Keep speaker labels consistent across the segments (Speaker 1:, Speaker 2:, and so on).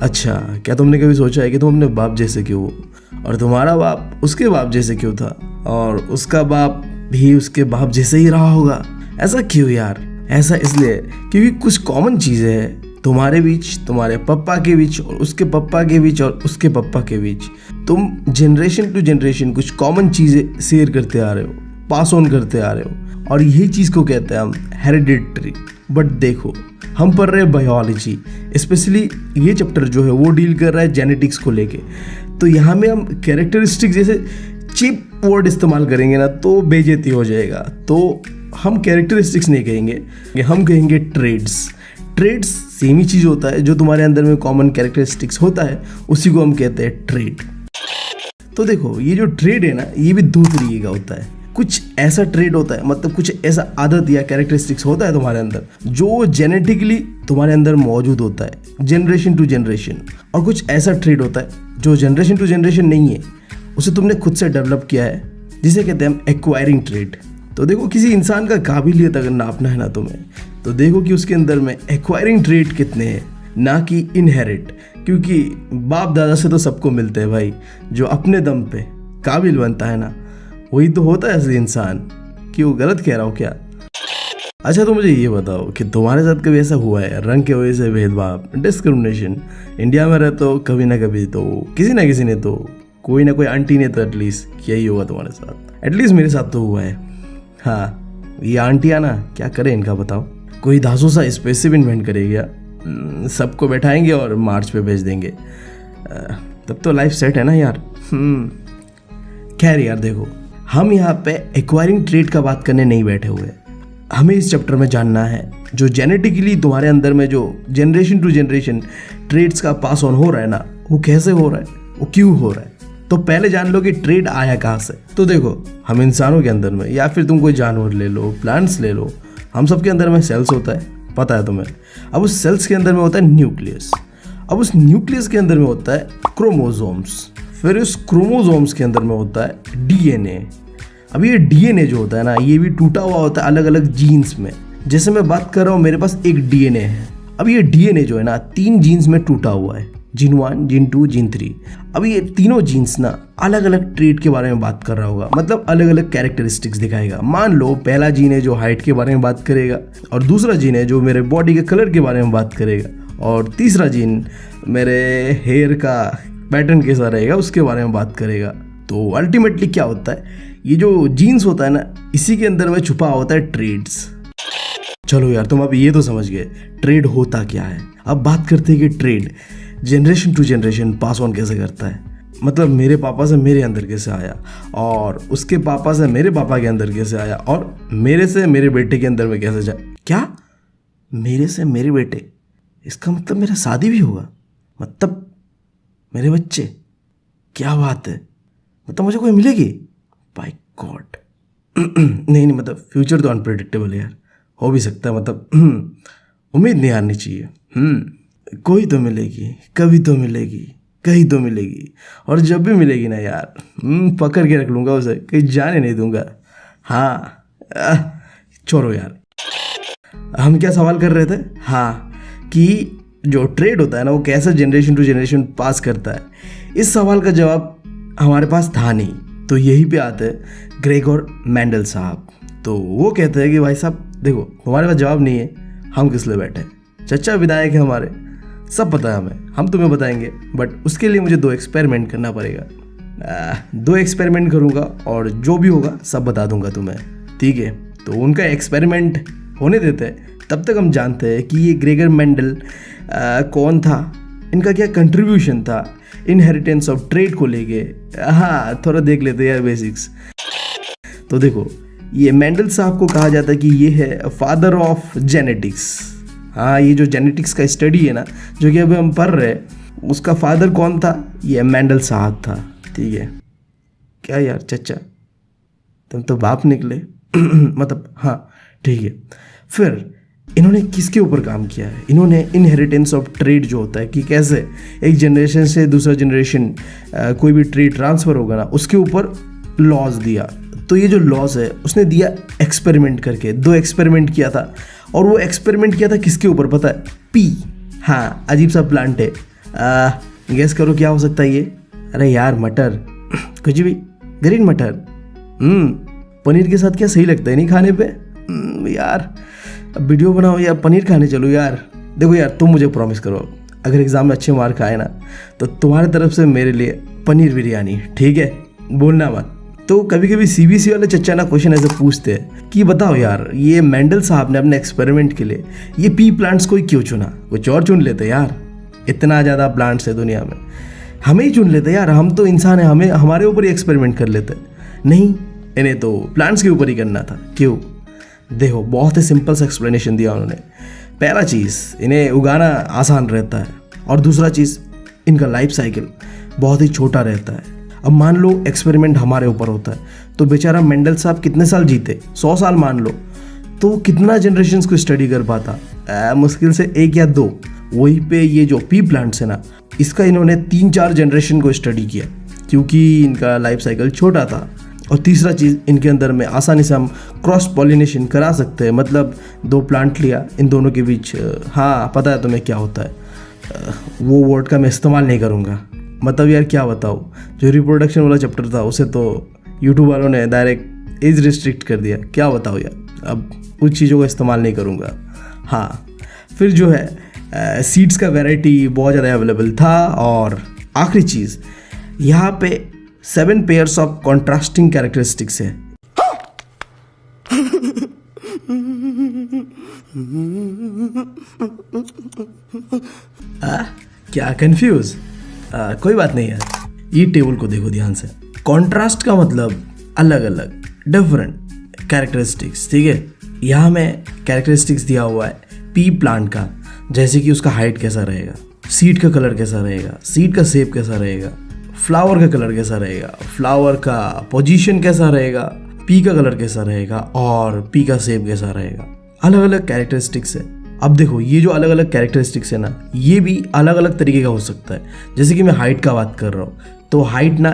Speaker 1: अच्छा, क्या तुमने कभी सोचा है कि तुम अपने बाप जैसे क्यों हो, और तुम्हारा बाप उसके बाप जैसे क्यों था, और उसका बाप भी उसके बाप जैसे ही रहा होगा? ऐसा क्यों यार? ऐसा इसलिए क्योंकि कुछ कॉमन चीज़ें हैं तुम्हारे बीच, तुम्हारे पापा के बीच, और उसके पापा के बीच, और उसके पापा के बीच। तुम जनरेशन टू जनरेशन कुछ कॉमन चीज़ें शेयर करते आ रहे हो, पास ऑन करते आ रहे हो, और यही चीज़ को कहते हैं हम हेरिडिटरी। बट देखो, हम पढ़ रहे हैं बायोलॉजी, स्पेशली ये चैप्टर जो है वो डील कर रहा है जेनेटिक्स को लेके। तो यहाँ में हम कैरेक्टरिस्टिक्स जैसे चीप वर्ड इस्तेमाल करेंगे ना तो बेइज्जती हो जाएगा। तो हम कैरेक्टरिस्टिक्स नहीं कहेंगे, हम कहेंगे ट्रेड्स। ट्रेड्स सेम ही चीज़ होता है, जो तुम्हारे अंदर में कॉमन कैरेक्टरिस्टिक्स होता है उसी को हम कहते हैं ट्रेड। तो देखो, ये जो ट्रेड है ना, ये भी दो तरीके का होता है। कुछ ऐसा ट्रेड होता है, मतलब कुछ ऐसा आदत या कैरेक्टरिस्टिक्स होता है तुम्हारे अंदर जो जेनेटिकली तुम्हारे अंदर मौजूद होता है जनरेशन टू जनरेशन, और कुछ ऐसा ट्रेड होता है जो जनरेशन टू जनरेशन नहीं है, उसे तुमने खुद से डेवलप किया है, जिसे कहते हैं हम एक्वायरिंग ट्रेड। तो देखो, किसी इंसान का काबिलियत अगर नापना है ना तुम्हें, तो देखो कि उसके अंदर में एक्वायरिंग ट्रेड कितने हैं, ना कि इनहेरिट। क्योंकि बाप दादा से तो सबको मिलते हैं भाई, जो अपने दम पे काबिल बनता है ना वही तो होता है असली इंसान। क्यों, गलत कह रहा हूँ क्या? अच्छा, तो मुझे ये बताओ कि तुम्हारे साथ कभी ऐसा हुआ है रंग के वजह से भेदभाव, डिस्क्रिमिनेशन? इंडिया में रहते हो, कभी ना कभी तो किसी ना किसी ने तो, कोई ना कोई आंटी ने तो एटलीस्ट किया ही होगा तुम्हारे साथ। एटलीस्ट मेरे साथ तो हुआ है। हाँ, ये आंटियाँ ना क्या करें इनका बताओ? कोई धांसू सा स्पेसिफिक इन्वेंट करेगा, सबको बैठाएंगे और मार्च पे भेज देंगे, तब तो लाइफ सेट है ना यार। खैर यार, देखो, हम यहाँ पे एक्वायरिंग ट्रेड का बात करने नहीं बैठे हुए। हमें इस चैप्टर में जानना है जो जेनेटिकली तुम्हारे अंदर में जो जनरेशन टू जनरेशन ट्रेड्स का पास ऑन हो रहा है ना, वो कैसे हो रहा है, वो क्यों हो रहा है। तो पहले जान लो कि ट्रेड आया कहाँ से। तो देखो, हम इंसानों के अंदर में, या फिर तुम कोई जानवर ले लो, प्लांट्स ले लो, हम सब के अंदर में सेल्स होता है, पता है तुम्हें। अब उस सेल्स के अंदर में होता है न्यूक्लियस, अब उस न्यूक्लियस के अंदर में होता है क्रोमोसोम्स, फिर उस क्रोमोसोम्स के अंदर में होता है डीएनए। अब ये डीएनए जो होता है ना, ये भी टूटा हुआ होता है अलग अलग जीन्स में। जैसे मैं बात कर रहा हूँ, मेरे पास एक डीएनए है। अब ये डीएनए जो है ना 3 जीन्स में टूटा हुआ है, जीन 1, जीन 2, जीन 3। अब ये तीनों जीन्स ना अलग अलग ट्रेट के बारे में बात कर रहा होगा, मतलब अलग अलग कैरेक्टरिस्टिक्स दिखाएगा। मान लो पहला जीन है जो हाइट के बारे में बात करेगा, और दूसरा जीन है जो मेरे बॉडी के कलर के बारे में बात करेगा, और तीसरा जीन मेरे हेयर का पैटर्न कैसा रहेगा उसके बारे में बात करेगा। तो अल्टीमेटली क्या होता है, ये जो जीन्स होता है ना, इसी के अंदर में छुपा होता है ट्रेड्स। चलो यार, तुम अब ये तो समझ गए ट्रेड होता क्या है। अब बात करते हैं कि trade generation to generation pass on कैसे करता है। मतलब मेरे पापा से मेरे अंदर कैसे आया, और उसके पापा से मेरे पापा के अंदर कैसे आया, और मेरे से मेरे बेटे के अंदर में कैसे जाए। क्या, मेरे से मेरे बेटे? इसका मतलब मेरा शादी भी होगा, मतलब मेरे बच्चे? क्या बात है, मतलब मुझे कोई मिलेगी? By God. नहीं, मतलब फ्यूचर तो अनप्रेडिक्टेबल है यार, हो भी सकता है, मतलब उम्मीद नहीं हारनी चाहिए। कोई तो मिलेगी, कभी तो मिलेगी, कहीं तो मिलेगी, और जब भी मिलेगी ना यार, पकड़ के रख लूँगा उसे, कहीं जाने नहीं दूंगा। हाँ, छोड़ो यार, हम क्या सवाल कर रहे थे? हाँ, कि जो ट्रेड होता है ना वो कैसे जनरेशन टू जनरेशन पास करता है। इस सवाल का जवाब हमारे पास था नहीं, तो यहीं पे आते हैं ग्रेगोर मेंडल साहब। तो वो कहते हैं कि भाई साहब देखो, हमारे पास जवाब नहीं है, हम किस लिए बैठे, चचा विधायक है हमारे, सब पता है हमें, हम तुम्हें बताएंगे, बट उसके लिए मुझे 2 एक्सपेरिमेंट करना पड़ेगा। 2 एक्सपेरिमेंट करूँगा और जो भी होगा सब बता दूंगा तुम्हें, ठीक है? तो उनका एक्सपेरिमेंट होने देते हैं, तब तक हम जानते हैं कि ये ग्रेगर मेंडल कौन था, इनका क्या कंट्रीब्यूशन था इनहेरिटेंस ऑफ ट्रेड को लेके। हाँ, थोड़ा देख लेते हैं यार बेसिक्स। तो देखो, ये मेंडल साहब को कहा जाता है कि ये है फादर ऑफ जेनेटिक्स। हाँ, ये जो जेनेटिक्स का स्टडी है ना, जो कि अभी हम पढ़ रहे हैं, उसका फादर कौन था? ये मेंडल साहब था, ठीक है? क्या यार चचा, तुम तो बाप निकले। मतलब हाँ, ठीक है। फिर इन्होंने किसके ऊपर काम किया है? इन्होंने इनहेरिटेंस ऑफ ट्रेड जो होता है कि कैसे एक जनरेशन से दूसरा जनरेशन कोई भी ट्रेड ट्रांसफ़र होगा ना, उसके ऊपर लॉज दिया। तो ये जो लॉज है उसने दिया एक्सपेरिमेंट करके। 2 एक्सपेरिमेंट किया था, और वो एक्सपेरिमेंट किया था किसके ऊपर पता है? पी। हाँ, अजीब सा प्लांट है, गेस करो क्या हो सकता है ये? अरे यार मटर, कुछ भी, ग्रीन मटर। पनीर के साथ क्या सही लगता है नहीं खाने पे? यार अब वीडियो बनाओ या पनीर खाने चलो यार। देखो यार तुम मुझे प्रॉमिस करो, अगर एग्ज़ाम में अच्छे मार्क आए ना तो तुम्हारी तरफ से मेरे लिए पनीर बिरयानी, ठीक है? बोलना मत। तो कभी कभी सीबीएसई वाले चच्चा ना क्वेश्चन ऐसे पूछते हैं कि बताओ यार, ये मेंडल साहब ने अपने एक्सपेरिमेंट के लिए ये पी प्लांट्स को ही क्यों चुना? कुछ और चुन लेते यार, इतना ज़्यादा प्लांट्स है दुनिया में, हमें ही चुन लेते यार। हम तो इंसान है, हमें हमारे ऊपर ही एक्सपेरिमेंट कर लेते। नहीं, इन्हें तो प्लांट्स के ऊपर ही करना था। क्यों? देखो बहुत ही सिंपल सा एक्सप्लेनेशन दिया उन्होंने। पहला चीज़, इन्हें उगाना आसान रहता है, और दूसरा चीज़, इनका लाइफ साइकिल बहुत ही छोटा रहता है। अब मान लो एक्सपेरिमेंट हमारे ऊपर होता है तो बेचारा मेंडल साहब कितने साल जीते? 100 साल मान लो, तो कितना जनरेशन्स को स्टडी कर पाता? मुश्किल से 1 या 2। वहीं पे ये जो पी प्लांट्स है ना, इसका इन्होंने 3-4 जनरेशन को स्टडी किया, क्योंकि इनका लाइफ साइकिल छोटा था। और तीसरा चीज़, इनके अंदर में आसानी से हम क्रॉस पॉलिनेशन करा सकते हैं। मतलब 2 प्लांट लिया, इन दोनों के बीच, हाँ पता है तुम्हें क्या होता है, वो वर्ड का मैं इस्तेमाल नहीं करूँगा। मतलब यार क्या बताऊँ, जो रिप्रोडक्शन वाला चैप्टर था उसे तो यूट्यूब वालों ने डायरेक्ट एज रिस्ट्रिक्ट कर दिया। क्या बताओ यार, अब उस चीज़ों का इस्तेमाल नहीं करूँगा। हाँ, फिर जो है सीड्स का वैरायटी बहुत ज़्यादा अवेलेबल था। और आखिरी चीज़, यहाँ पे 7 पेयर्स ऑफ कॉन्ट्रास्टिंग कैरेक्टरिस्टिक्स है। क्या कंफ्यूज? कोई बात नहीं यार, ये टेबल को देखो ध्यान से। कॉन्ट्रास्ट का मतलब अलग अलग, डिफरेंट कैरेक्टरिस्टिक्स, ठीक है? यहाँ में कैरेक्टरिस्टिक्स दिया हुआ है पी प्लांट का, जैसे कि उसका हाइट कैसा रहेगा, सीड का कलर कैसा रहेगा, सीड का शेप कैसा रहेगा, फ्लावर का कलर कैसा रहेगा, फ्लावर का पोजीशन कैसा रहेगा, पी का कलर कैसा रहेगा, और पी का शेप कैसा रहेगा। अलग अलग कैरेक्टरिस्टिक्स है। अब देखो ये जो अलग अलग कैरेक्टरिस्टिक्स है ना, ये भी अलग अलग तरीके का हो सकता है। जैसे कि मैं हाइट का बात कर रहा हूँ, तो हाइट ना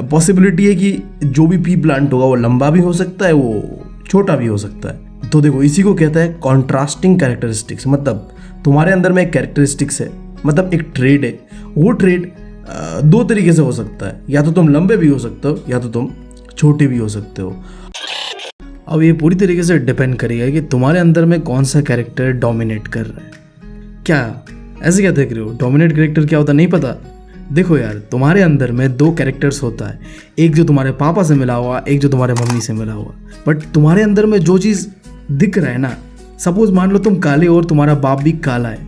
Speaker 1: पॉसिबिलिटी है कि जो भी पी प्लांट होगा वो लंबा भी हो सकता है, वो छोटा भी हो सकता है। तो देखो इसी को कहता है कॉन्ट्रास्टिंग कैरेक्टरिस्टिक्स। मतलब तुम्हारे अंदर में एक कैरेक्टरिस्टिक्स है, मतलब एक ट्रेड है, वो ट्रेड 2 तरीके से हो सकता है। या तो तुम लंबे भी हो सकते हो, या तो तुम छोटे भी हो सकते हो। अब ये पूरी तरीके से डिपेंड करेगा कि तुम्हारे अंदर में कौन सा कैरेक्टर डोमिनेट कर रहा है। क्या ऐसे क्या देख रहे हो? डोमिनेट कैरेक्टर क्या होता है नहीं पता? देखो यार, तुम्हारे अंदर में 2 कैरेक्टर्स होता है, एक जो तुम्हारे पापा से मिला हुआ, एक जो तुम्हारे मम्मी से मिला हुआ। बट तुम्हारे अंदर में जो चीज़ दिख रहा है ना, सपोज मान लो तुम काले और तुम्हारा बाप भी काला है,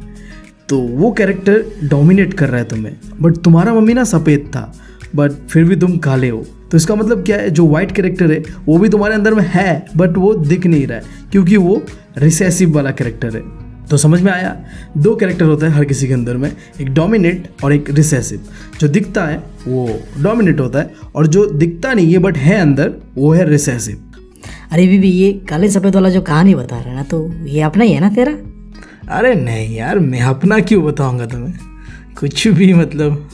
Speaker 1: तो वो कैरेक्टर डोमिनेट कर रहा है तुम्हें। बट तुम्हारा मम्मी ना सफ़ेद था, बट फिर भी तुम काले हो, तो इसका मतलब क्या है, जो वाइट कैरेक्टर है वो भी तुम्हारे अंदर में है, बट वो दिख नहीं रहा है, क्योंकि वो रिसेसिव वाला कैरेक्टर है। तो समझ में आया? 2 कैरेक्टर होता है हर किसी के अंदर में, एक डोमिनेट और एक रिसेसिव। जो दिखता है वो डोमिनेट होता है, और जो दिखता नहीं है बट है अंदर, वो है रिसेसिव।
Speaker 2: अरे बीबी, ये काले सफ़ेद वाला जो कहानी बता रहा है ना, तो ये अपना ही है ना तेरा?
Speaker 1: अरे नहीं यार, मैं अपना क्यों बताऊंगा तुम्हें, कुछ भी मतलब।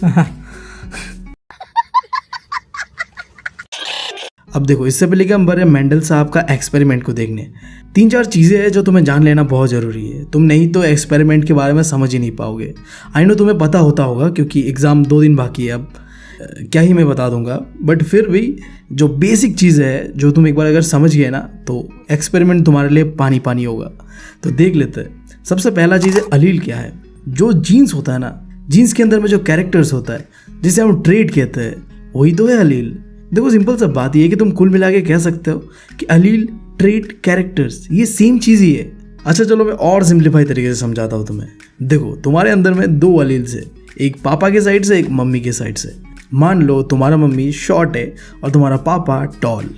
Speaker 1: अब देखो, इससे पहले कि हम बढ़े मेंडल साहब का एक्सपेरिमेंट को देखने, 3-4 चीज़ें हैं जो तुम्हें जान लेना बहुत ज़रूरी है। तुम नहीं तो एक्सपेरिमेंट के बारे में समझ ही नहीं पाओगे। आई नो तुम्हें पता होता होगा, क्योंकि एग्ज़ाम 2 दिन बाकी है, अब क्या ही मैं बता दूंगा। बट फिर भी जो बेसिक चीज़ है, जो तुम एक बार अगर समझ गए ना, तो एक्सपेरिमेंट तुम्हारे लिए पानी पानी होगा। तो देख लेते हैं। सबसे पहला चीज़ है अलील क्या है। जो जीन्स होता है ना, जीन्स के अंदर में जो कैरेक्टर्स होता है, जिसे हम ट्रेड कहते हैं, वही तो है अलील। देखो सिंपल सा बात ये है कि तुम कुल मिला के कह सकते हो कि अलील, ट्रेड, कैरेक्टर्स ये सेम चीज़ ही है। अच्छा चलो मैं और सिंप्लीफाई तरीके से समझाता हूँ तुम्हें। देखो तुम्हारे अंदर में 2 अलील्स है, एक पापा के साइड से, एक मम्मी के साइड से। मान लो तुम्हारा मम्मी शॉर्ट है और तुम्हारा पापा टॉल,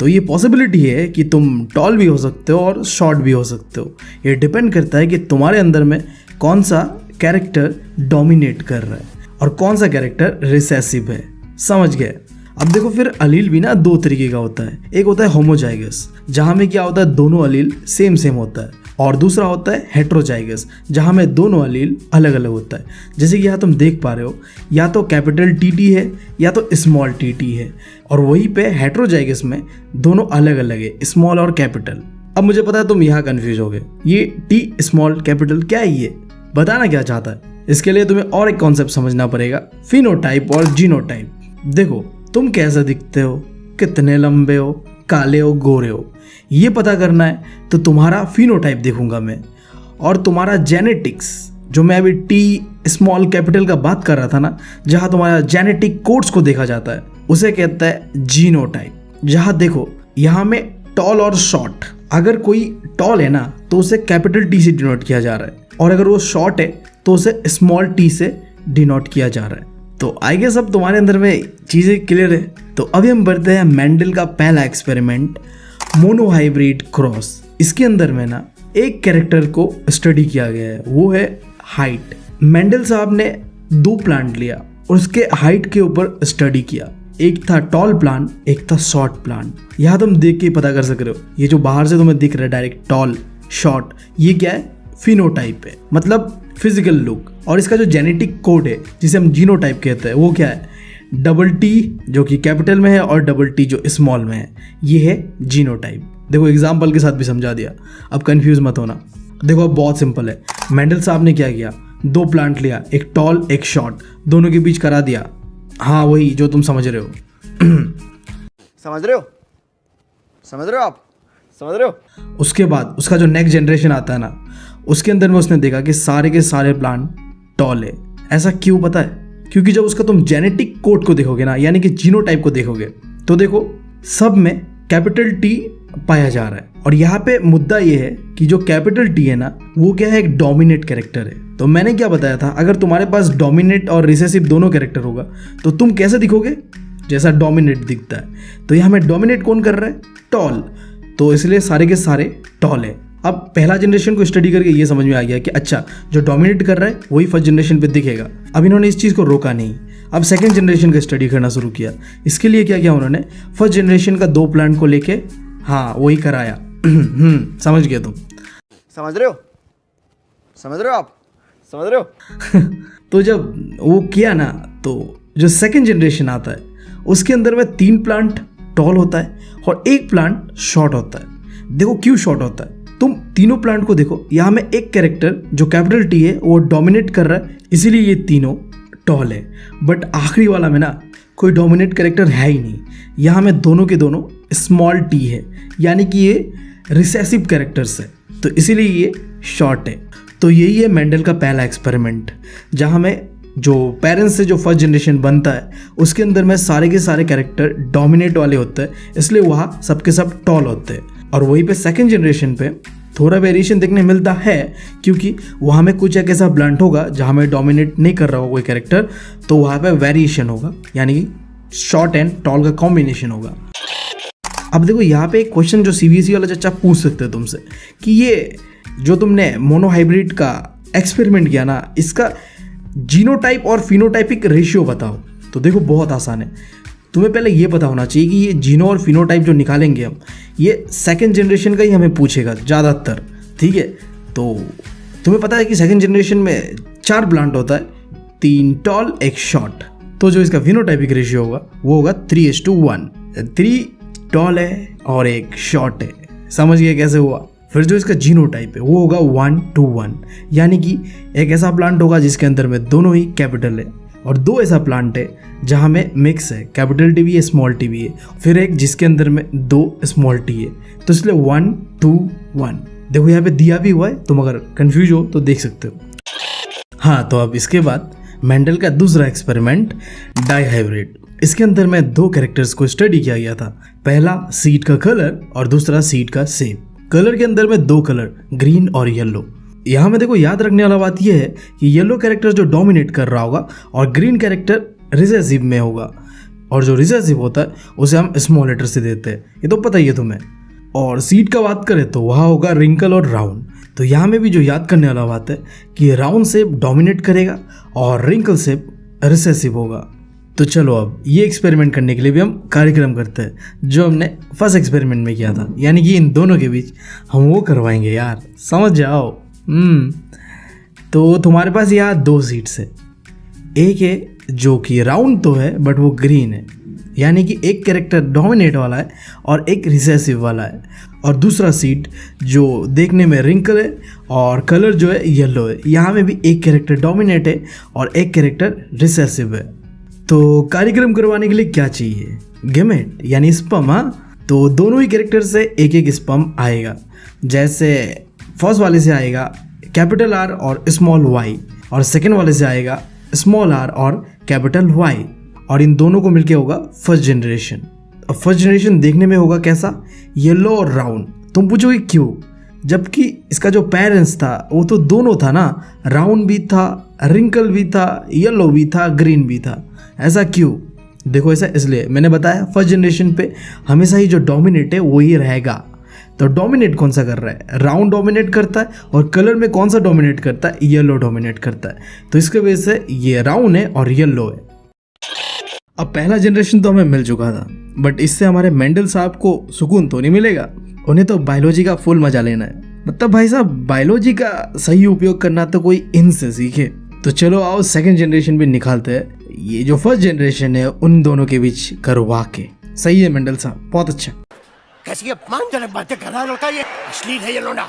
Speaker 1: तो ये पॉसिबिलिटी है कि तुम टॉल भी हो सकते हो और शॉर्ट भी हो सकते हो। ये डिपेंड करता है कि तुम्हारे अंदर में कौन सा कैरेक्टर डोमिनेट कर रहा है और कौन सा कैरेक्टर रिसेसिव है। समझ गए? अब देखो फिर अलील भी ना 2 तरीके का होता है। एक होता है होमोजाइगस, जहाँ में क्या होता है, दोनों अलील सेम सेम होता है, और दूसरा होता है हेट्रोजाइगस, जहाँ में दोनों अलील अलग अलग होता है। जैसे कि यहाँ तुम देख पा रहे हो, या तो कैपिटल टी है या तो स्मॉल टी है, और वहीं पे हेट्रोजाइगस में दोनों अलग अलग है, स्मॉल और कैपिटल। अब मुझे पता है तुम यहाँ कंफ्यूज हो गए, ये टी स्मॉल कैपिटल क्या है, ये बताना क्या चाहता है? इसके लिए तुम्हें और एक कॉन्सेप्ट समझना पड़ेगा, फिनोटाइप और जीनोटाइप। देखो तुम कैसे दिखते हो, कितने लंबे हो, काले हो, गोरे हो, ये पता करना है तो तुम्हारा फिनोटाइप देखूंगा मैं। और तुम्हारा जेनेटिक्स, जो मैं अभी टी स्मॉल कैपिटल का बात कर रहा था ना, जहाँ तुम्हारा जेनेटिक कोड्स को देखा जाता है, उसे कहता है जीनोटाइप। जहाँ देखो यहाँ में टॉल और शॉर्ट, अगर कोई टॉल है ना तो उसे कैपिटल टी से डिनोट किया जा रहा है, और अगर वो शॉर्ट है तो उसे स्मॉल टी से डिनोट किया जा रहा है। तो आई गेस अब तुम्हारे अंदर में चीज़ें क्लियर है। तो अभी हम बढ़ते हैं मेंडल का पहला एक्सपेरिमेंट, मोनोहाइब्रिड क्रॉस। इसके अंदर में ना एक कैरेक्टर को स्टडी किया गया है, वो है हाइट। मेंडल साहब ने 2 प्लांट लिया और उसके हाइट के ऊपर स्टडी किया। एक था टॉल प्लांट, एक था शॉर्ट प्लांट। यहाँ तुम देख के पता कर सक रहे हो, ये जो बाहर से तुम्हें दिख रहा है डायरेक्ट टॉल शॉर्ट, ये क्या है, फिनोटाइप है, मतलब फिजिकल लुक। और इसका जो जेनेटिक कोड है जिसे हम जीनोटाइप कहते हैं, वो क्या है, डबल टी जो कि कैपिटल में है और डबल टी जो स्मॉल में है, ये है जीनोटाइप। देखो एग्जाम्पल के साथ भी समझा दिया, अब कंफ्यूज मत होना। देखो अब बहुत सिंपल है, मेंडल साहब ने क्या किया, 2 प्लांट लिया, एक टॉल एक शॉर्ट, दोनों के बीच करा दिया। हाँ वही जो तुम समझ रहे हो।
Speaker 3: समझ रहे हो, समझ रहे हो आप, समझ रहे हो।
Speaker 1: उसके बाद उसका जो नेक्स्ट जनरेशन आता है ना, उसके अंदर में उसने देखा कि सारे के सारे प्लांट टॉल है। ऐसा क्यों पता है, क्योंकि जब उसका तुम जेनेटिक कोड को देखोगे ना, यानी कि जीनोटाइप को देखोगे, तो देखो सब में कैपिटल टी पाया जा रहा है। और यहाँ पे मुद्दा ये है कि जो कैपिटल टी है ना, वो क्या है, एक डोमिनेट कैरेक्टर है। तो मैंने क्या बताया था, अगर तुम्हारे पास डोमिनेट और रिसेसिव दोनों कैरेक्टर होगा तो तुम कैसे दिखोगे, जैसा डोमिनेट दिखता है। तो यहाँ में डोमिनेट कौन कर रहा है, टॉल, तो इसलिए सारे के सारे टॉल है। अब पहला जनरेशन को स्टडी करके ये समझ में आ गया कि अच्छा जो डोमिनेट कर रहा है वही फर्स्ट जनरेशन पे दिखेगा। अब इन्होंने इस चीज़ को रोका नहीं, अब सेकंड जनरेशन का स्टडी करना शुरू किया। इसके लिए क्या किया उन्होंने, फर्स्ट जनरेशन का 2 प्लांट को लेके हाँ वही कराया। समझ गए तुम,
Speaker 3: समझ रहे हो, समझ रहे हो आप, समझ रहे हो।
Speaker 1: तो जब वो किया ना, तो जो सेकंड जनरेशन आता है उसके अंदर में 3 प्लांट टॉल होता है और 1 प्लांट शॉर्ट होता है। देखो क्यों शॉर्ट होता है, तुम तीनों प्लांट को देखो, यहाँ में एक कैरेक्टर जो कैपिटल टी है वो डोमिनेट कर रहा है, इसीलिए ये तीनों टॉल है। बट आखिरी वाला में ना कोई डोमिनेट कैरेक्टर है ही नहीं, यहाँ में दोनों के दोनों स्मॉल टी है, यानी कि ये रिसेसिव कैरेक्टर्स है, तो इसीलिए ये शॉर्ट है। तो यही है मेंडल का पहला एक्सपेरिमेंट, जहाँ में जो पेरेंट्स से जो फर्स्ट जनरेशन बनता है उसके अंदर में सारे के सारे कैरेक्टर डोमिनेट वाले होते हैं, इसलिए वहाँ सबके सब टॉल होते हैं। और वहीं पे सेकंड जनरेशन पे थोड़ा वेरिएशन देखने मिलता है, क्योंकि वहाँ में कुछ एक ऐसा ब्लंट होगा जहाँ में डोमिनेट नहीं कर रहा होगा कोई कैरेक्टर, तो वहाँ पे वेरिएशन होगा, यानी कि शॉर्ट एंड टॉल का कॉम्बिनेशन होगा। अब देखो यहाँ पे एक क्वेश्चन जो सीबीएसई वाला चच्चा पूछ सकते हैं तुमसे कि ये जो तुमने मोनोहाइब्रिड का एक्सपेरिमेंट किया ना, इसका जीनोटाइप और फिनोटाइपिक रेशियो बताओ। तो देखो बहुत आसान है, तुम्हें पहले ये पता होना चाहिए कि ये जीनो और फिनोटाइप जो निकालेंगे हम, ये सेकंड जनरेशन का ही हमें पूछेगा ज़्यादातर, ठीक है। तो तुम्हें पता है कि सेकंड जनरेशन में 4 प्लांट होता है, 3 टॉल 1 शॉर्ट, तो जो इसका फिनोटाइपिक रेशियो होगा वो होगा 3:1। 3 टॉल है और 1 शॉर्ट है, समझ गए कैसे हुआ। फिर जो इसका जीनोटाइप है वो होगा 1:1, यानी कि एक ऐसा प्लांट होगा जिसके अंदर में दोनों ही कैपिटल है, और 2 ऐसा प्लांट है जहाँ में मिक्स है, कैपिटल टी भी है स्मॉल टी भी है, फिर एक जिसके अंदर में 2 स्मॉल टी है, तो इसलिए 1:1। देखो यहाँ पे दिया भी हुआ है, तुम अगर कंफ्यूज हो तो देख सकते हो। हाँ तो अब इसके बाद मेंडल का दूसरा एक्सपेरिमेंट डाइहाइब्रिड। इसके अंदर में 2 कैरेक्टर्स को स्टडी किया गया था, पहला सीड का कलर और दूसरा सीड का शेप। कलर के अंदर में 2 कलर, ग्रीन और येलो। यहाँ में देखो याद रखने वाला बात यह है कि येलो कैरेक्टर जो डोमिनेट कर रहा होगा और ग्रीन कैरेक्टर रिसेसिव में होगा, और जो रिसेसिव होता है उसे हम स्मॉल लेटर से देते हैं, ये तो पता ही है तुम्हें। और सीड का बात करें तो वहाँ होगा रिंकल और राउंड। तो यहाँ में भी जो याद करने वाला बात है कि राउंड शेप डोमिनेट करेगा और रिंकल शेप रिसेसिव होगा। तो चलो अब ये एक्सपेरिमेंट करने के लिए भी हम कार्यक्रम करते हैं जो हमने फर्स्ट एक्सपेरिमेंट में किया था, यानी कि इन दोनों के बीच हम वो करवाएंगे यार, समझ जाओ। तो तुम्हारे पास यहाँ 2 सीड्स है, एक है जो कि राउंड तो है बट वो ग्रीन है, यानी कि एक कैरेक्टर डोमिनेट वाला है और एक रिसेसिव वाला है, और दूसरा सीट जो देखने में रिंकल है और कलर जो है येलो है। यहाँ में भी एक कैरेक्टर डोमिनेट है और एक कैरेक्टर रिसेसिव है। तो कार्यक्रम करवाने के लिए क्या चाहिए? गेमेट यानी स्पम। हाँ, तो दोनों ही कैरेक्टर से एक एक स्पम आएगा। जैसे फर्स्ट वाले से आएगा कैपिटल आर और स्मॉल वाई, और सेकेंड वाले से आएगा स्मॉल आर और कैपिटल वाई, और इन दोनों को मिलके होगा फर्स्ट जनरेशन। अब फर्स्ट जनरेशन देखने में होगा कैसा? येलो और राउंड। तुम पूछोगे क्यों, जबकि इसका जो पेरेंट्स था वो तो दोनों था ना, राउंड भी था, रिंकल भी था, येलो भी था, ग्रीन भी था। ऐसा क्यों? देखो ऐसा इसलिए मैंने बताया, फर्स्ट जनरेशन पे हमेशा ही जो डोमिनेट है वही रहेगा। तो डोमिनेट कौन सा कर रहा है? राउंड डोमिनेट करता है, और कलर में कौन सा डोमिनेट करता है? येलो डोमिनेट करता है। तो इसके वजह से ये राउंड है और येलो है। अब पहला जनरेशन तो हमें मिल चुका था, बट इससे हमारे मेंडल साहब को सुकून तो नहीं मिलेगा। उन्हें तो बायोलॉजी का फुल मजा लेना है। मतलब भाई साहब, बायोलॉजी का सही उपयोग करना तो कोई इनसे सीखे। तो चलो आओ सेकंड जनरेशन भी निकालते हैं, ये जो फर्स्ट जनरेशन है उन दोनों के बीच करवा के। सही है मेंडल साहब, बहुत अच्छा।
Speaker 4: कैसी अपमानजनक बातें कर रहा है लड़का, ये अश्लील है ये लोंडा।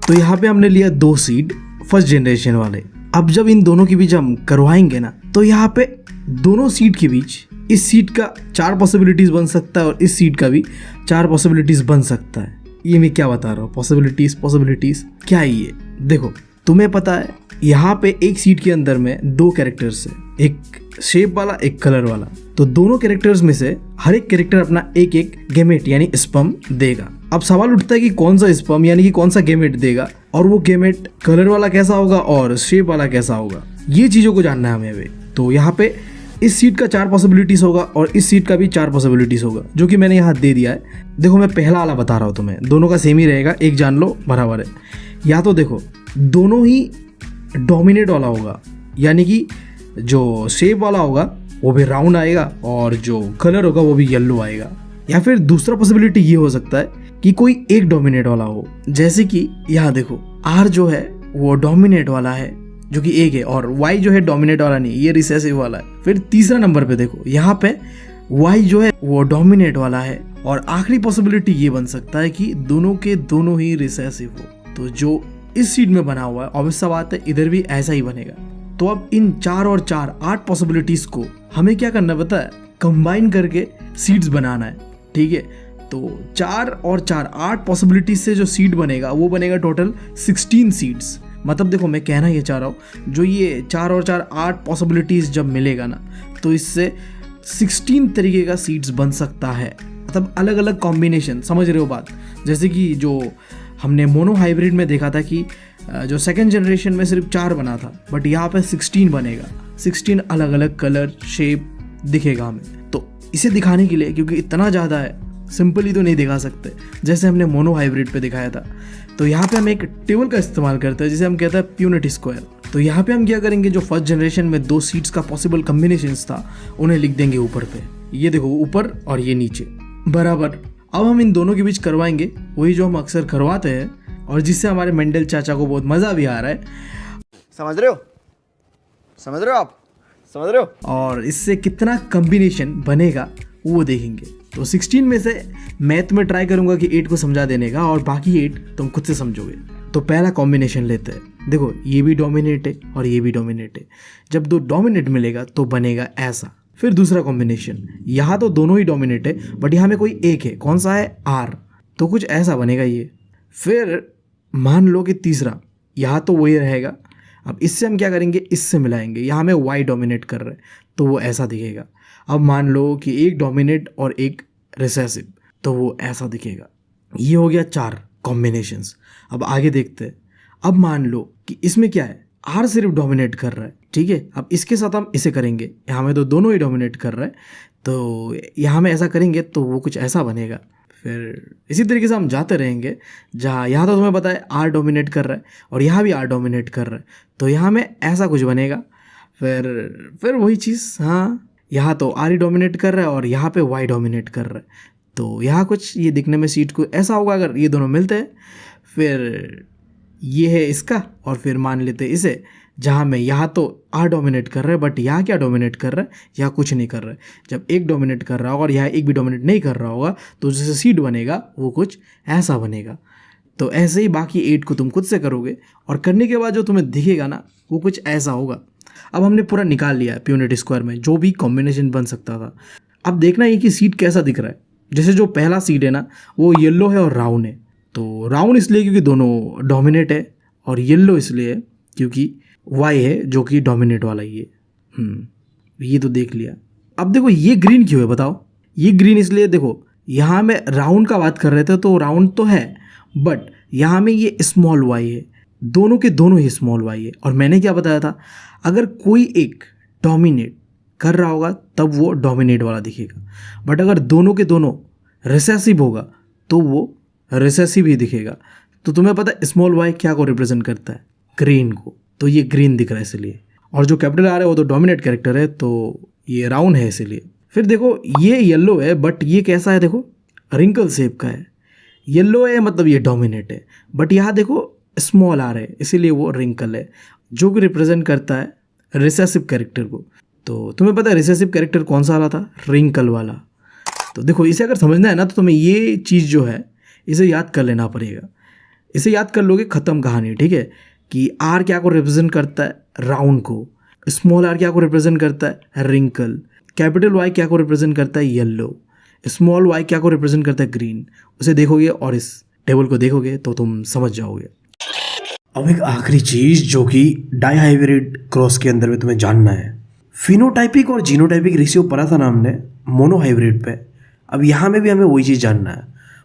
Speaker 1: तो यहाँ पे हमने लिया 2 सीड फर्स्ट जनरेशन वाले। अब जब इन दोनों के बीच हम करवाएंगे ना, तो यहाँ पे दोनों सीट के बीच इस सीट का 4 पॉसिबिलिटीज बन सकता है और इस सीट का भी 4 पॉसिबिलिटीज बन सकता है। ये मैं क्या बता रहा हूँ, पॉसिबिलिटीज क्या है ये? देखो तुम्हें पता है यहाँ पे एक सीट के अंदर में 2 कैरेक्टर्स है, एक शेप वाला एक कलर वाला। तो दोनों कैरेक्टर्स में से हर एक कैरेक्टर अपना एक एक गेमेट यानी स्पम देगा। अब सवाल उठता है कि कौन सा स्पम यानी कि कौन सा गेमेट देगा, और वो गेमेट कलर वाला कैसा होगा और शेप वाला कैसा होगा, ये चीज़ों को जानना है हमें अभी। तो यहाँ पे इस सीट का 4 पॉसिबिलिटीज होगा और इस सीट का भी 4 पॉसिबिलिटीज होगा, जो कि मैंने यहाँ दे दिया है। देखो मैं पहला वाला बता रहा हूँ तुम्हें, दोनों का सेम ही रहेगा, एक जान लो बराबर है। या तो देखो दोनों ही डोमिनेट वाला होगा, यानी कि जो शेप वाला होगा वो भी राउंड आएगा और जो कलर होगा वो भी येलो आएगा। या फिर दूसरा पॉसिबिलिटी ये हो सकता है कि कोई एक डोमिनेट वाला हो, जैसे कि यहाँ देखो आर जो है वो डोमिनेट वाला है जो कि एक है, और वाई जो है डोमिनेट वाला नहीं, ये रिसेसिव वाला है। फिर तीसरा नंबर पे देखो यहाँ पे वाई जो है वो डोमिनेट वाला है, और आखिरी पॉसिबिलिटी ये बन सकता है कि दोनों के दोनों ही रिसेसिव हो। तो जो इस सीट में बना हुआ है ऑब्वियस सा बात है इधर भी ऐसा ही बनेगा। तो अब इन 4 और 4 8 पॉसिबिलिटीज को हमें क्या करना पता है? कंबाइन करके सीट्स बनाना है, ठीक है। तो 4 और 4 8 पॉसिबिलिटीज से जो सीट बनेगा वो बनेगा टोटल 16 सीट्स। मतलब देखो मैं कहना ये चाह रहा हूँ, जो ये 4 और 4 8 पॉसिबिलिटीज जब मिलेगा ना, तो इससे 16 तरीके का सीट्स बन सकता है। मतलब अलग अलग कॉम्बिनेशन, समझ रहे हो बात? जैसे कि जो हमने मोनो हाइब्रिड में देखा था कि जो सेकंड जनरेशन में सिर्फ 4 बना था, बट यहाँ पे 16 बनेगा। 16 अलग अलग कलर शेप दिखेगा हमें। तो इसे दिखाने के लिए, क्योंकि इतना ज़्यादा है, सिंपली तो नहीं दिखा सकते जैसे हमने मोनो हाइब्रिड पे दिखाया था। तो यहाँ पे हम एक टेबल का इस्तेमाल करते हैं जिसे हम कहते हैं प्यूनिट स्क्वायर। तो यहाँ पे हम क्या करेंगे, जो फर्स्ट जनरेशन में 2 सीट्स का पॉसिबल कम्बिनेशंस था उन्हें लिख देंगे ऊपर पे। ये देखो ऊपर और ये नीचे बराबर। अब हम इन दोनों के बीच करवाएंगे वही जो हम अक्सर करवाते हैं, और जिससे हमारे मेंडल चाचा को बहुत मज़ा भी आ रहा है।
Speaker 3: समझ रहे हो? समझ रहे हो आप? समझ रहे हो?
Speaker 1: और इससे कितना कम्बिनेशन बनेगा वो देखेंगे। तो 16 में से मैं तुम्हें ट्राई करूंगा कि 8 को समझा देने का, और बाकी 8 तुम खुद से समझोगे। तो पहला कॉम्बिनेशन लेते हैं। देखो ये भी डोमिनेट है और ये भी डोमिनेट है। जब 2 डोमिनेट मिलेगा तो बनेगा ऐसा। फिर दूसरा कॉम्बिनेशन, यहाँ तो दोनों ही डोमिनेट है बट यहाँ में कोई एक है, कौन सा है? आर। तो कुछ ऐसा बनेगा ये। फिर मान लो कि तीसरा, यहाँ तो वही रहेगा। अब इससे हम क्या करेंगे, इससे मिलाएंगे। यहाँ में वाई डोमिनेट कर रहा है तो वो ऐसा दिखेगा। अब मान लो कि एक डोमिनेट और एक रिसेसिव, तो वो ऐसा दिखेगा। ये हो गया 4 कॉम्बिनेशंस। अब आगे देखते हैं। अब मान लो कि इसमें क्या है, आर सिर्फ डोमिनेट कर रहा है, ठीक है। अब इसके साथ हम इसे करेंगे, यहाँ में तो दोनों ही डोमिनेट कर रहा है, तो यहाँ में ऐसा करेंगे तो वो कुछ ऐसा बनेगा। फिर इसी तरीके से हम जाते रहेंगे, जहाँ यहाँ तो तुम्हें पता है आर डोमिनेट कर रहा है और यहाँ भी आर डोमिनेट कर रहा है, तो यहाँ में ऐसा कुछ बनेगा। फिर वही चीज़, हाँ यहाँ तो आर ही डोमिनेट कर रहा है और यहाँ पे वाई डोमिनेट कर रहा है, तो यहाँ कुछ ये दिखने में सीट को ऐसा होगा अगर ये दोनों मिलते हैं। फिर ये है इसका, और फिर मान लेते इसे, तो यहाँ पे जहाँ में यहाँ तो आर डोमिनेट कर रहा है, बट यहाँ क्या डोमिनेट कर रहा है, यहाँ कुछ नहीं कर रहा है। जब एक डोमिनेट कर रहा होगा और यहाँ एक भी डोमिनेट नहीं कर रहा होगा तो जैसे सीड बनेगा वो कुछ ऐसा बनेगा। तो ऐसे ही बाकी 8 को तुम खुद से करोगे और करने के बाद जो तुम्हें दिखेगा ना वो कुछ ऐसा होगा। अब हमने पूरा निकाल लिया प्यूनिट स्क्वायर में जो भी कॉम्बिनेशन बन सकता था। अब देखना है कि सीड कैसा दिख रहा है। जैसे जो पहला सीड है ना वो येलो है और राउंड है। तो राउंड इसलिए क्योंकि दोनों डोमिनेट है, और येलो इसलिए क्योंकि वाई है जो कि डोमिनेट वाला ही है। ये तो देख लिया। अब देखो ये ग्रीन क्यों है बताओ। ये ग्रीन इसलिए, देखो यहाँ में राउंड का बात कर रहे थे तो राउंड तो है, बट यहाँ में ये स्मॉल वाई है, दोनों के दोनों ही स्मॉल वाई है। और मैंने क्या बताया था, अगर कोई एक डोमिनेट कर रहा होगा तब वो डोमिनेट वाला दिखेगा, बट अगर दोनों के दोनों रिसेसिव होगा तो वो रिसेसिव ही दिखेगा। तो तुम्हें पता है स्मॉल वाई क्या को रिप्रेजेंट करता है, ग्रीन को। तो ये ग्रीन दिख रहा है इसलिए। और जो कैपिटल आर है वो तो डोमिनेट कैरेक्टर है, तो ये राउंड है इसलिए। फिर देखो ये येलो है, बट ये कैसा है, देखो रिंकल शेप का है। येलो है मतलब ये डोमिनेट है, बट यहाँ देखो स्मॉल आर है इसीलिए वो रिंकल है, जो कि रिप्रेजेंट करता है रिसेसिव कैरेक्टर को। तो तुम्हें पता है रिसेसिव कैरेक्टर कौन सा वाला था, रिंकल वाला। तो देखो इसे अगर समझना है ना तो तुम्हें ये चीज़ जो है इसे याद कर लेना पड़ेगा। इसे याद कर लोगे ख़त्म कहानी, ठीक है। कि आर क्या को रिप्रेजेंट करता है, राउंड को। स्मॉल आर क्या को रिप्रेजेंट करता है, रिंकल। कैपिटल वाई क्या को रिप्रेजेंट करता है, येलो। स्मॉल वाई क्या को रिप्रेजेंट करता है, ग्रीन। उसे देखोगे और इस टेबल को देखोगे तो तुम समझ जाओगे।
Speaker 5: अब एक आखिरी चीज जो कि डाई हाइब्रिड क्रॉस के अंदर में तुम्हें जानना है, फिनोटाइपिक और जीनोटाइपिक रेशियो पढ़ा था ना हमने मोनो हाइब्रिड पे। अब यहाँ में भी हमें वही चीज़ जानना है,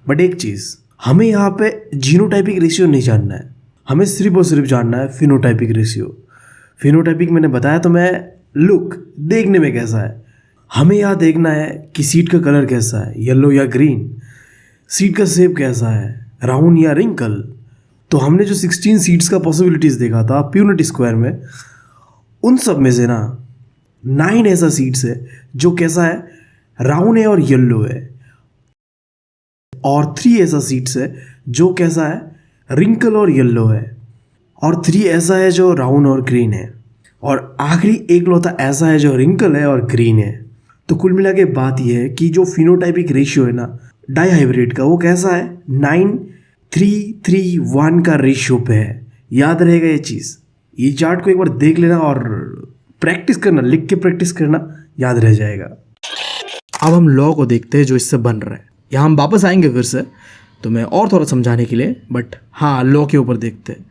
Speaker 5: बट एक चीज़ हमें यहाँ पे जीनोटाइपिक रेशियो नहीं जानना है, हमें सिर्फ और सिर्फ जानना है फिनोटाइपिक रेशियो। फिनोटाइपिक मैंने बताया तो मैं लुक देखने में कैसा है, हमें यहाँ देखना है कि सीड का कलर कैसा है, येलो या ग्रीन। सीड का शेप कैसा है, राउंड या रिंकल। तो हमने जो 16 सीड्स का पॉसिबिलिटीज़ देखा था प्यूनिट स्क्वायर में, उन सब में से ना 9 ऐसा सीड्स है जो कैसा है, राउंड है और येलो है, और 3 ऐसा सीड्स है जो कैसा है, रिंकल और येलो है, और 3 ऐसा है जो राउंड और ग्रीन है, और आखिरी एक लौता ऐसा है जो रिंकल है और ग्रीन है। तो कुल मिला के बात यह है कि जो फिनोटाइपिक रेशियो है ना डाई हाइब्रिड का, वो कैसा है, 9:3:1 का रेशियो पे है। याद रहेगा ये चीज़। ये चार्ट को एक बार देख लेना और प्रैक्टिस करना, लिख के प्रैक्टिस करना, याद रह जाएगा।
Speaker 1: अब हम लॉ को देखते हैं जो इससे बन रहा है। यहाँ हम वापस आएंगे फिर से तो मैं और थोड़ा समझाने के लिए, बट हाँ लॉ के ऊपर देखते हैं।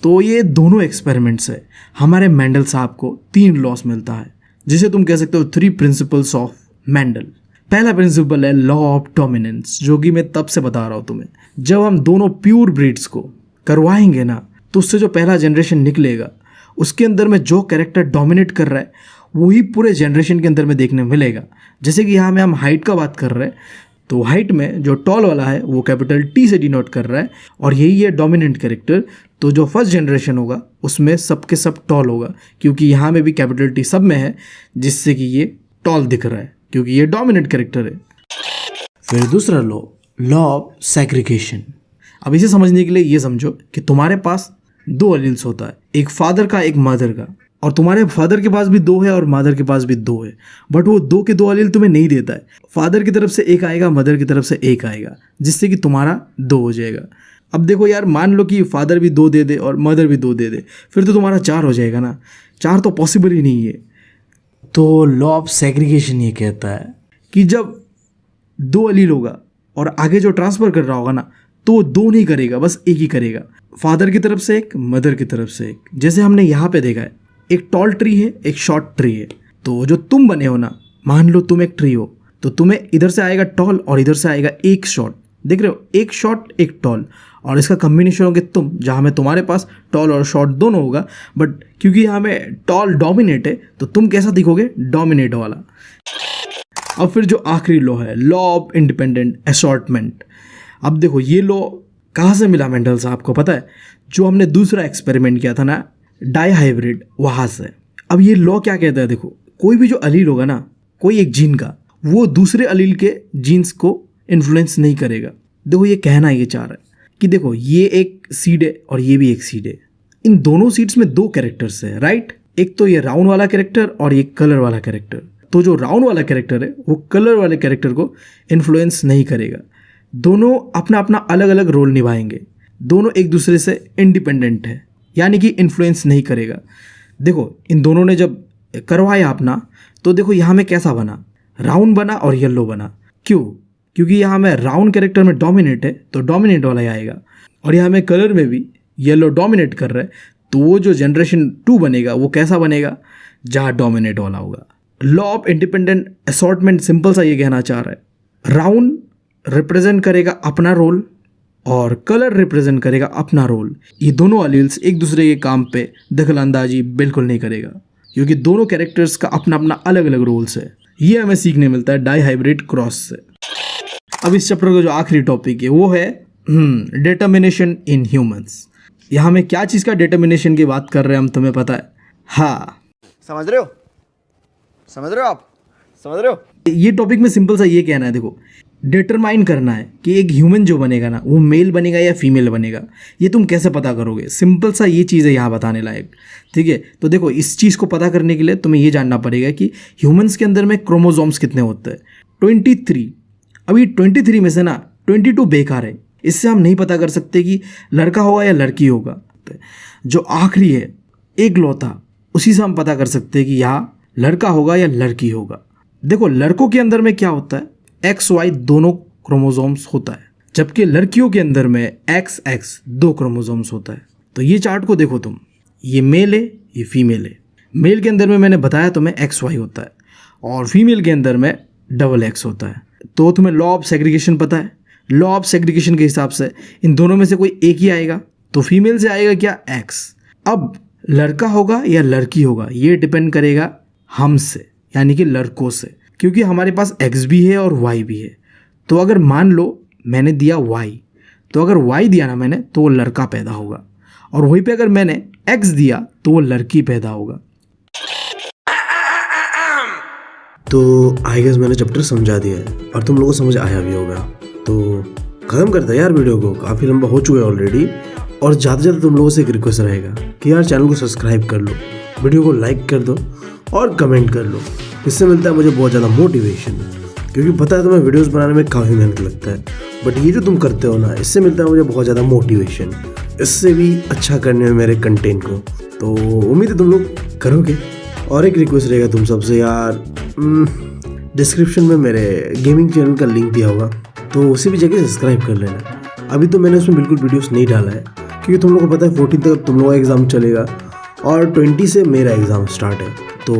Speaker 1: तो ये दोनों एक्सपेरिमेंट्स है। हमारे मेंडल साहब को 3 लॉस मिलता है, जिसे तुम कह सकते हो 3 प्रिंसिपल्स ऑफ मेंडल। पहला प्रिंसिपल है लॉ ऑफ डोमिनेंस, जो कि मैं तब से बता रहा हूँ तुम्हें। जब हम दोनों प्योर ब्रीड्स को करवाएंगे ना तो उससे जो पहला जनरेशन निकलेगा उसके अंदर में जो कैरेक्टर डोमिनेट कर रहा है वही पूरे जनरेशन के अंदर में देखने मिलेगा। जैसे कि यहाँ में हम हाइट का बात कर रहे हैं, तो हाइट में जो टॉल वाला है वो कैपिटल टी से डिनोट कर रहा है, और यही है डोमिनेंट कैरेक्टर। तो जो फर्स्ट जनरेशन होगा उसमें सब के सब टॉल होगा, क्योंकि यहाँ में भी कैपिटल टी सब में है, जिससे कि ये टॉल दिख रहा है क्योंकि ये डोमिनेंट कैरेक्टर है।
Speaker 5: फिर दूसरा लॉ ऑफ सेग्रीगेशन।
Speaker 1: अब इसे समझने के लिए ये समझो कि तुम्हारे पास 2 एलील्स होता है, एक फादर का एक मदर का, और तुम्हारे फादर के पास भी 2 है और मदर के पास भी 2 है, बट वो 2 के 2 एलील तुम्हें नहीं देता है। फादर की तरफ से 1 आएगा, मदर की तरफ से 1 आएगा, जिससे कि तुम्हारा 2 हो जाएगा। अब देखो यार, मान लो कि फादर भी 2 दे दे और मदर भी 2 दे दे, फिर तो तुम्हारा 4 हो जाएगा ना। 4 तो पॉसिबल ही नहीं है।
Speaker 5: तो लॉ ऑफ सेग्रीगेशन ये कहता है
Speaker 1: कि जब 2 एलील होगा और आगे जो ट्रांसफ़र कर रहा होगा ना, तो वो 2 नहीं करेगा, बस 1 ही करेगा। फादर की तरफ से 1, मदर की तरफ से 1। जैसे हमने यहाँ पे देखा है, एक टॉल ट्री है, एक शॉर्ट ट्री है। तो जो तुम बने हो ना, मान लो तुम एक ट्री हो, तो तुम्हें इधर से आएगा टॉल और इधर से आएगा एक शॉर्ट। देख रहे हो, एक शॉर्ट एक टॉल, और इसका कम्बिनेशन होगे तुम, जहाँ में तुम्हारे पास टॉल और शॉर्ट दोनों होगा, बट क्योंकि यहाँ में टॉल डोमिनेट है तो तुम कैसा दिखोगे, डोमिनेट वाला। अब फिर जो आखिरी लॉ है, लॉ ऑफ इंडिपेंडेंट असॉर्टमेंट। अब देखो ये लॉ कहाँ से मिला मेंडल साहब को पता है? जो हमने दूसरा एक्सपेरिमेंट किया था ना डाई हाइब्रिड, वहाँ से। अब ये लॉ क्या कहता है, देखो कोई भी जो अलील होगा ना, कोई एक जीन का, वो दूसरे अलील के जीन्स को इन्फ्लुएंस नहीं करेगा। देखो ये कहना ये चाह रहा है कि देखो ये एक सीड है और ये भी एक सीड है, इन दोनों सीट्स में दो कैरेक्टर्स है, राइट? एक तो ये राउंड वाला कैरेक्टर और ये कलर वाला कैरेक्टर। तो जो राउंड वाला कैरेक्टर है वो कलर वाले कैरेक्टर को इन्फ्लुएंस नहीं करेगा। दोनों अपना अपना अलग अलग रोल निभाएंगे, दोनों एक दूसरे से इंडिपेंडेंट है, यानी कि इन्फ्लुएंस नहीं करेगा। देखो इन दोनों ने जब करवाया अपना, तो देखो यहाँ में कैसा बना, राउंड बना और येलो बना। क्यों? क्योंकि यहाँ में राउंड कैरेक्टर में डोमिनेट है तो डोमिनेट वाला ही आएगा, और यहाँ में कलर में भी येलो डोमिनेट कर रहा है, तो वो जो जनरेशन 2 बनेगा वो कैसा बनेगा, जहाँ डोमिनेट वाला होगा। Law of independent assortment simple सा ये कहना चाह रहा है, राउंड रिप्रेजेंट करेगा अपना रोल और कलर रिप्रेजेंट करेगा अपना रोल। ये दोनों अलील्स एक दूसरे के काम पे दखलंदाजी बिल्कुल नहीं करेगा, क्योंकि दोनों कैरेक्टर्स का अपना अपना अलग अलग रोल्स है। ये हमें सीखने मिलता है डाई हाइब्रिड क्रॉस से। अब इस चैप्टर का जो आखिरी टॉपिक है वो है डिटर्मिनेशन इन ह्यूमंस। यहाँ में क्या चीज़ का डिटर्मिनेशन की बात कर रहे हैं हम, तुम्हें पता है? हाँ,
Speaker 3: समझ रहे हो? समझ रहे हो आप? समझ रहे हो?
Speaker 1: ये टॉपिक में सिंपल सा ये कहना है, देखो डिटरमाइन करना है कि एक ह्यूमन जो बनेगा ना वो मेल बनेगा या फीमेल बनेगा। ये तुम कैसे पता करोगे? सिंपल सा ये चीज़ है यहाँ बताने लायक, ठीक है? तो देखो इस चीज़ को पता करने के लिए तुम्हें ये जानना पड़ेगा कि ह्यूमंस के अंदर में क्रोमोसोम्स कितने होते हैं। 23। अभी 23 में से ना 22 बेकार है, इससे हम नहीं पता कर सकते कि लड़का होगा या लड़की होगा। जो आखिरी है एक लौता, उसी से हम पता कर सकते हैं कि यहाँ लड़का होगा या लड़की होगा। देखो लड़कों के अंदर में क्या होता है, XY दोनों क्रोमोसोम्स होता है, जबकि लड़कियों के अंदर में XX 2 क्रोमोसोम्स होता है। तो ये चार्ट को देखो तुम, ये मेल है ये फीमेल है। मेल के अंदर में मैंने बताया तुम्हें XY होता है और फीमेल के अंदर में XX होता है। तो तुम्हें लॉ ऑफ सेग्रीगेशन पता है, लॉ ऑफ सेग्रीगेशन के हिसाब से इन दोनों में से कोई एक ही आएगा, तो फीमेल से आएगा क्या, X। अब लड़का होगा या लड़की होगा ये डिपेंड करेगा हमसे, यानी कि लड़कों से, क्योंकि हमारे पास X भी है और Y भी है। तो अगर मान लो मैंने दिया Y, तो अगर Y दिया ना मैंने तो वो लड़का पैदा होगा, और वहीं पे अगर मैंने X दिया तो वो लड़की पैदा होगा।
Speaker 5: तो आई गेस मैंने चैप्टर समझा दिया है और तुम लोगों को समझ आया भी होगा। तो ख़त्म करते हैं यार वीडियो को, काफ़ी लंबा हो चुका है ऑलरेडी। और ज़्यादा से ज़्यादा तुम लोगों से एक रिक्वेस्ट रहेगा कि यार चैनल को सब्सक्राइब कर लो, वीडियो को लाइक कर दो और कमेंट कर लो। इससे मिलता है मुझे बहुत ज़्यादा मोटिवेशन, क्योंकि पता है तुम्हें वीडियोस बनाने में काफ़ी मेहनत लगता है, बट ये जो तुम करते हो ना, इससे मिलता है मुझे बहुत ज़्यादा मोटिवेशन, इससे भी अच्छा करने में मेरे कंटेंट को। तो उम्मीद है तुम लोग करोगे। और एक रिक्वेस्ट रहेगा तुम सबसे यार, डिस्क्रिप्शन में मेरे गेमिंग चैनल का लिंक दिया होगा, तो उसे भी जाके सब्सक्राइब कर लेना। अभी तो मैंने उसमें बिल्कुल वीडियोस नहीं डाला है, क्योंकि तुम लोगों को पता है 14 तक तुम लोगों का एग्ज़ाम चलेगा और 20 से मेरा एग्ज़ाम स्टार्ट है। तो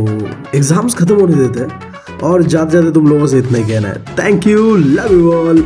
Speaker 5: एग्ज़ाम्स ख़त्म होने देते हैं, और ज़्यादा से ज़्यादा तुम लोगों से इतना ही कहना है। Thank you, love you all.